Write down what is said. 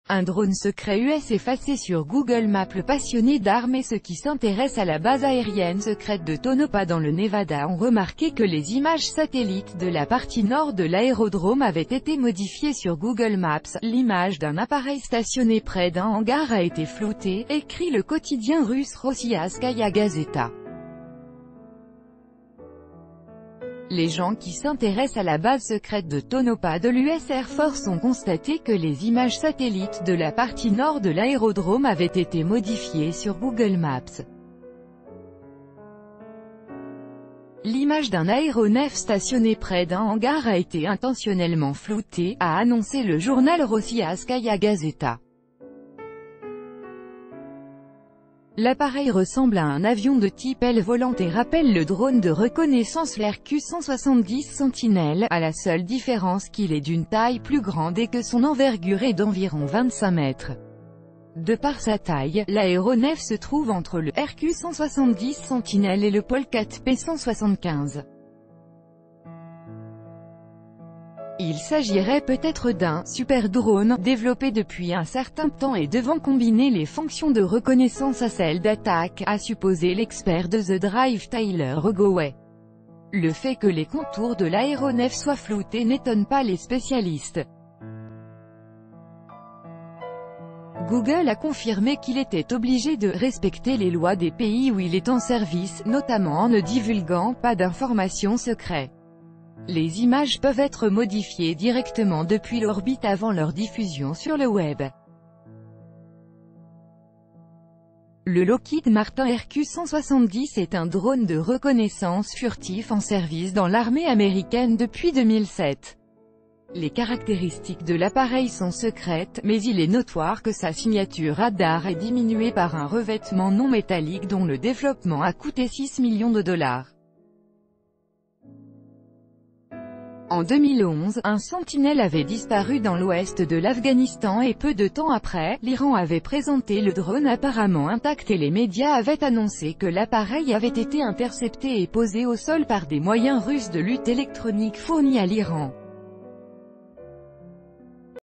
Un drone secret US effacé sur Google Maps. Le passionné d'armes et ceux qui s'intéressent à la base aérienne secrète de Tonopah dans le Nevada ont remarqué que les images satellites de la partie nord de l'aérodrome avaient été modifiées sur Google Maps. L'image d'un appareil stationné près d'un hangar a été floutée, écrit le quotidien russe Rossiyaskaya Gazeta. Les gens qui s'intéressent à la base secrète de Tonopah de l'US Air Force ont constaté que les images satellites de la partie nord de l'aérodrome avaient été modifiées sur Google Maps. L'image d'un aéronef stationné près d'un hangar a été intentionnellement floutée, a annoncé le journal Rossiyaskaya Gazeta. L'appareil ressemble à un avion de type aile volante et rappelle le drone de reconnaissance l'RQ-170 Sentinel, à la seule différence qu'il est d'une taille plus grande et que son envergure est d'environ 25 mètres. De par sa taille, l'aéronef se trouve entre le RQ-170 Sentinel et le Polkat P-175. Il s'agirait peut-être d'un « super drone » développé depuis un certain temps et devant combiner les fonctions de reconnaissance à celles d'attaque, a supposé l'expert de The Drive Tyler Ogoway. Le fait que les contours de l'aéronef soient floutés n'étonne pas les spécialistes. Google a confirmé qu'il était obligé de « respecter les lois des pays où il est en service, notamment en ne divulguant pas d'informations secrètes ». Les images peuvent être modifiées directement depuis l'orbite avant leur diffusion sur le web. Le Lockheed Martin RQ-170 est un drone de reconnaissance furtif en service dans l'armée américaine depuis 2007. Les caractéristiques de l'appareil sont secrètes, mais il est notoire que sa signature radar est diminuée par un revêtement non métallique dont le développement a coûté 6 millions de dollars. En 2011, un Sentinelle avait disparu dans l'ouest de l'Afghanistan et peu de temps après, l'Iran avait présenté le drone apparemment intact et les médias avaient annoncé que l'appareil avait été intercepté et posé au sol par des moyens russes de lutte électronique fournis à l'Iran.